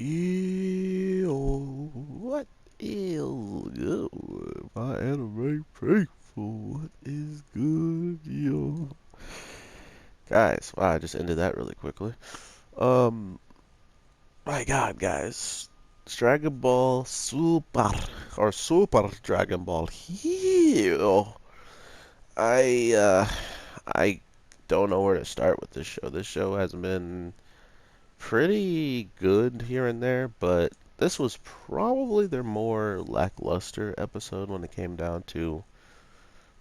Ew, what is good? My anime faithful, what is good, yo? Guys, wow, I just ended that really quickly. Um, my God, guys, Dragon Ball Super or Super Dragon Ball Hero. I I don't know where to start with this show. This show has been pretty good here and there, but this was probably their more lackluster episode when it came down to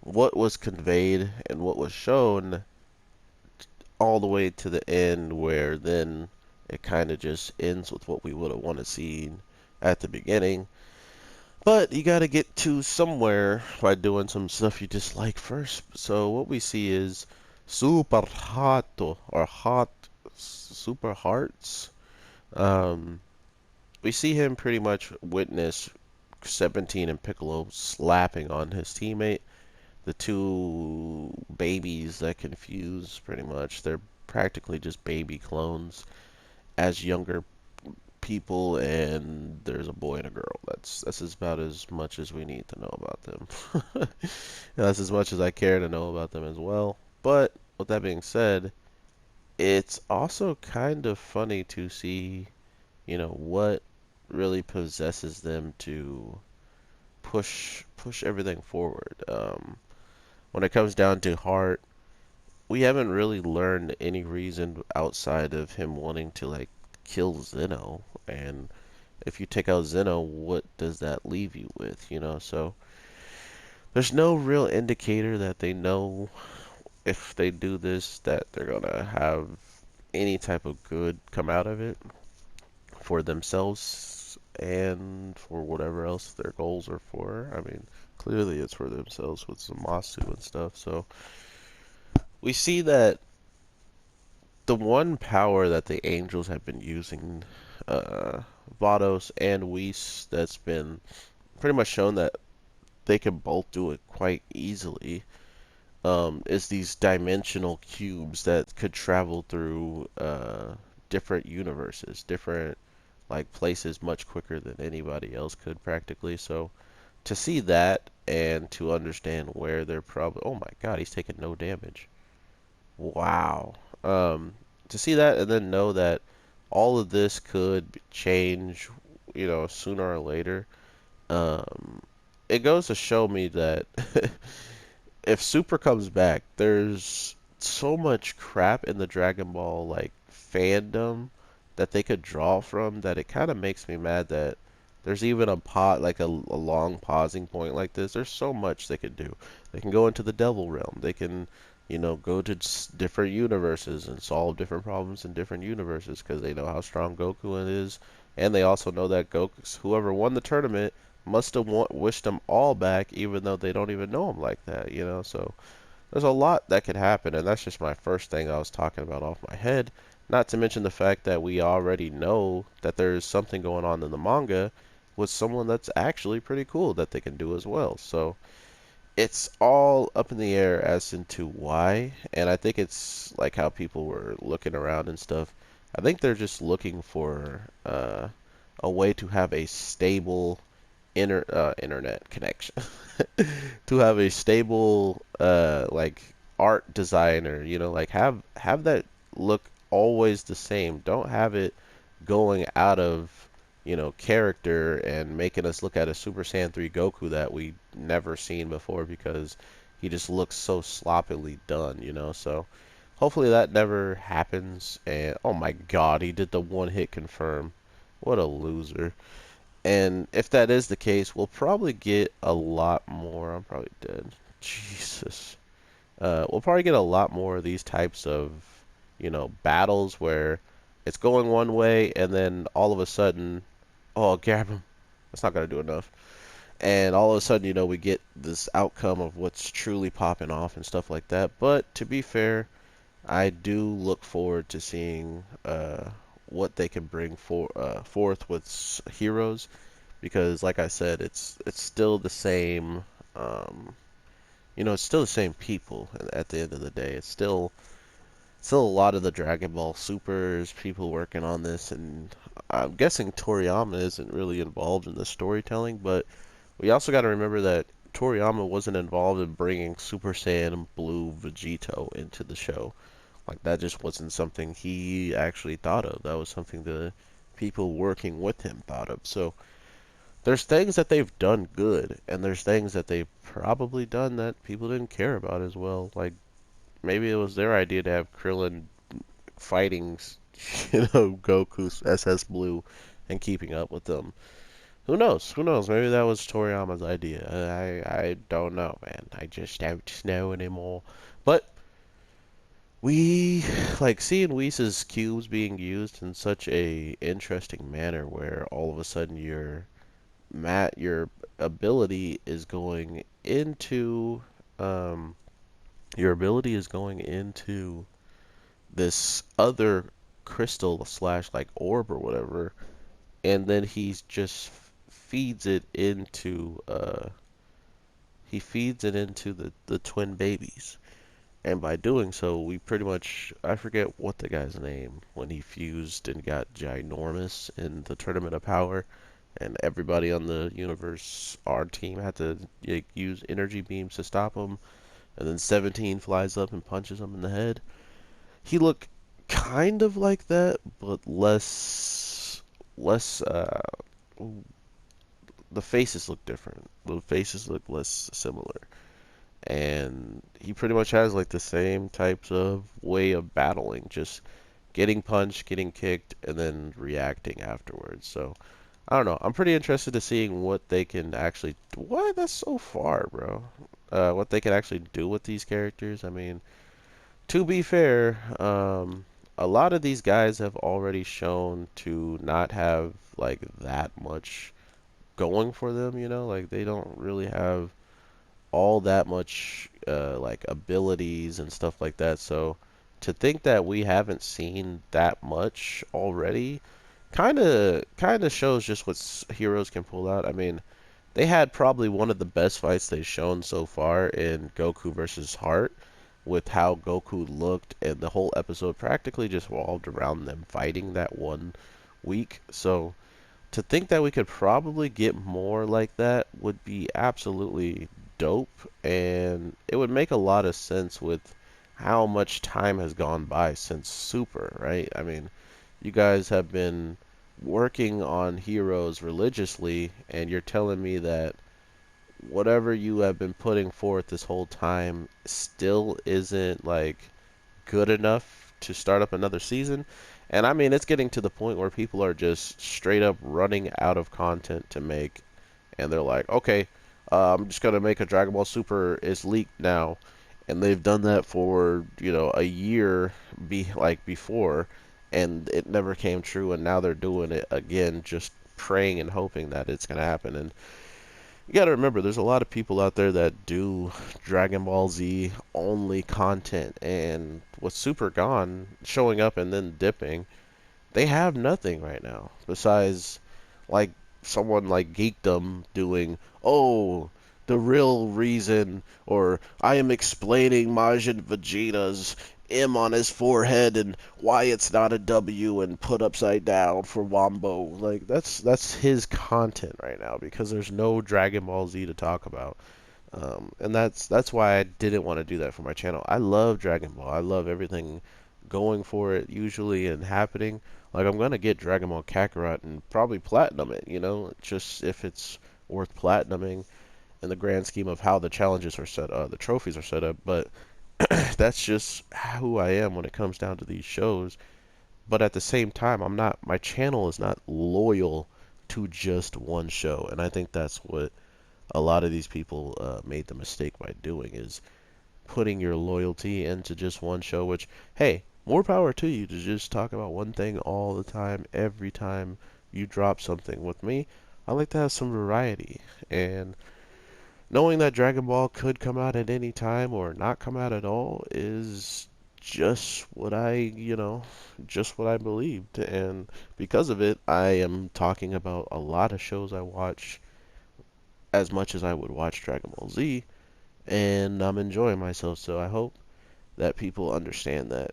what was conveyed and what was shown all the way to the end, where then it kind of just ends with what we would have wanted to see at the beginning. But you got to get to somewhere by doing some stuff you dislike first. So what we see is Super Hato or Hot Super Hearts. Um, we see him pretty much witness 17 and Piccolo slapping on his teammate. The two babies that confuse, pretty much. They're practically just baby clones as younger people, and there's a boy and a girl. That's about as much as we need to know about them. That's as much as I care to know about them as well. But with that being said, it's also kind of funny to see, what really possesses them to push everything forward. When it comes down to Heart, we haven't really learned any reason outside of him wanting to like kill Zeno. And if you take out Zeno, what does that leave you with? So there's no real indicator that they know if they do this that they're gonna have any type of good come out of it for themselves and for whatever else their goals are for. I mean, clearly it's for themselves with Zamasu and stuff. So we see that the one power that the Angels have been using, uh, Vados and Whis, that's been pretty much shown that they can both do it quite easily, is these dimensional cubes that could travel through different universes, different like places much quicker than anybody else could practically. So to see that and to understand where they're probably, oh my God, he's taking no damage. Wow. Um, to see that and then know that all of this could change, sooner or later. Um, it goes to show me that if Super comes back, there's so much crap in the Dragon Ball like fandom that they could draw from that it kind of makes me mad that there's even a long pausing point like this. There's so much they could do. They can go into the Devil Realm. They can, go to different universes and solve different problems in different universes because they know how strong Goku is, and they also know that whoever won the tournament must have wished them all back, even though they don't even know them like that. So there's a lot that could happen, and that's just my first thing I was talking about off my head. Not to mention the fact that we already know that there's something going on in the manga with someone that's actually pretty cool that they can do as well. So it's all up in the air as into why, and I think it's like how people were looking around and stuff. I think they're just looking for a way to have a stable internet connection, to have a stable like art designer, like have that look always the same. Don't have it going out of character and making us look at a Super Saiyan 3 Goku that we never seen before because he just looks so sloppily done. So hopefully that never happens. And oh my God, he did the one hit confirm. What a loser. And if that is the case, we'll probably get a lot more. I'm probably dead. Jesus. We'll probably get a lot more of these types of, battles where it's going one way and then all of a sudden, oh, grab him. That's not going to do enough. And all of a sudden, we get this outcome of what's truly popping off and stuff like that. But to be fair, I do look forward to seeing what they can bring forth with heroes because like I said, it's still the same. It's still the same people. At the end of the day, it's still still a lot of the Dragon Ball Supers, people working on this, and I'm guessing Toriyama isn't really involved in the storytelling, but we also got to remember that Toriyama wasn't involved in bringing Super Saiyan Blue Vegito into the show. Like, that just wasn't something he actually thought of. That was something the people working with him thought of. So, there's things that they've done good, and there's things that they've probably done that people didn't care about as well. Like, maybe it was their idea to have Krillin fighting, Goku's SS Blue and keeping up with them. Who knows? Who knows? Maybe that was Toriyama's idea. I don't know, man. I just don't know anymore. But we like seeing Whis' cubes being used in such a interesting manner, where all of a sudden your ability is going into um your ability is going into this other crystal slash like orb or whatever, and then he's just feeds it into he feeds it into the twin babies. And by doing so, we pretty much, I forget what the guy's name, when he fused and got ginormous in the Tournament of Power, and everybody on the universe, our team, had to like, use energy beams to stop him, and then 17 flies up and punches him in the head. He looked kind of like that, but less, the faces look different. The faces look less similar. And he pretty much has like the same types of way of battling, just getting punched, getting kicked, and then reacting afterwards. So I don't know. I'm pretty interested to seeing what they can actually. What? That's so far, bro. What they can actually do with these characters. I mean, to be fair, a lot of these guys have already shown to not have like that much going for them. Like they don't really have all that much like abilities and stuff like that. So to think that we haven't seen that much already kind of shows just what heroes can pull out. I mean, they had probably one of the best fights they've shown so far in Goku versus Heart, with how Goku looked, and the whole episode practically just revolved around them fighting that one week. So to think that we could probably get more like that would be absolutely dope, and it would make a lot of sense with how much time has gone by since Super, right? I mean, you guys have been working on Heroes religiously, and you're telling me that whatever you have been putting forth this whole time still isn't like good enough to start up another season. And I mean, it's getting to the point where people are just straight up running out of content to make, and they're like, okay, I'm just gonna make a Dragon Ball Super is leaked now, and they've done that for a year before, and it never came true, and now they're doing it again, just praying and hoping that it's gonna happen. And you gotta remember, there's a lot of people out there that do Dragon Ball Z only content, and with Super gone, showing up and then dipping, they have nothing right now besides like someone like Geekdom doing, oh, the real reason, or I am explaining Majin Vegeta's M on his forehead and why it's not a W and put upside down for Wombo. Like that's his content right now because there's no Dragon Ball Z to talk about. And that's why I didn't want to do that for my channel. I love Dragon Ball. I love everything going for it usually and happening. Like I'm gonna get Dragon Ball Kakarot and probably platinum it, just if it's worth platinuming in the grand scheme of how the challenges are set up, the trophies are set up. But that's just who I am when it comes down to these shows. But at the same time, my channel is not loyal to just one show, and I think that's what a lot of these people made the mistake by doing, is putting your loyalty into just one show, which, hey, more power to you to just talk about one thing all the time, every time you drop something. With me, I like to have some variety, and knowing that Dragon Ball could come out at any time or not come out at all is just what just what I believed. And because of it, I am talking about a lot of shows I watch as much as I would watch Dragon Ball Z, and I'm enjoying myself. So I hope that people understand that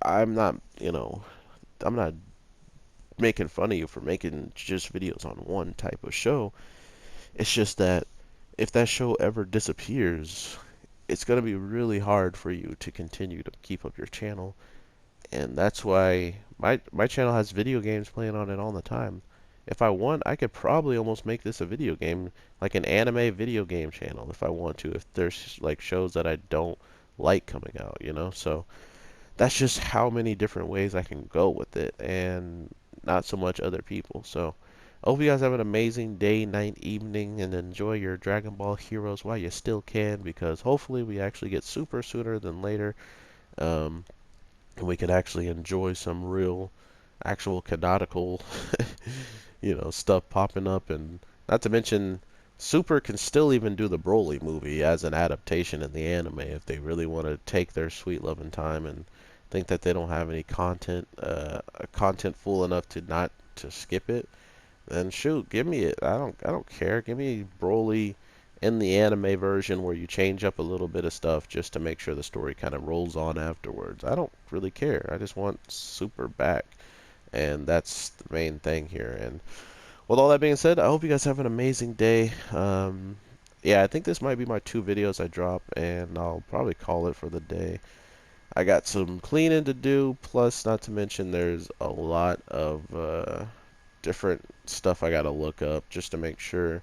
I'm not, I'm not making fun of you for making just videos on one type of show. It's just that if that show ever disappears, it's going to be really hard for you to continue to keep up your channel. And that's why my channel has video games playing on it all the time. If I want, I could probably almost make this a video game, like an anime video game channel if I want to, if there's like shows that I don't like coming out, So that's just how many different ways I can go with it, and not so much other people. So I hope you guys have an amazing day, night, evening, and enjoy your Dragon Ball Heroes while you still can, because hopefully we actually get Super sooner than later, um, and we can actually enjoy some real, actual canonical, stuff popping up, and not to mention. Super can still even do the Broly movie as an adaptation in the anime if they really want to take their sweet loving time and think that they don't have any content full enough to not to skip it, then shoot, give me it. I don't care. Give me Broly in the anime version where you change up a little bit of stuff just to make sure the story kind of rolls on afterwards. I don't really care. I just want Super back, and that's the main thing here. And with all that being said, I hope you guys have an amazing day. Yeah, I think this might be my 2 videos I drop, and I'll probably call it for the day. I got some cleaning to do, plus not to mention there's a lot of different stuff I gotta look up just to make sure,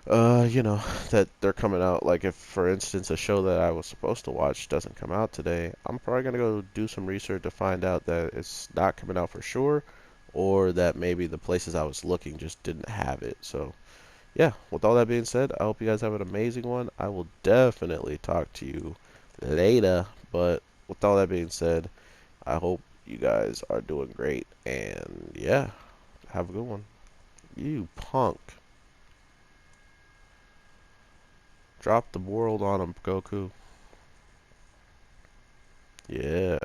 that they're coming out. Like if, for instance, a show that I was supposed to watch doesn't come out today, I'm probably gonna go do some research to find out that it's not coming out for sure, or that maybe the places I was looking just didn't have it. So yeah, with all that being said, I hope you guys have an amazing one. I will definitely talk to you later. But with all that being said, I hope you guys are doing great. And yeah, have a good one. You punk. Drop the world on him, Goku. Yeah.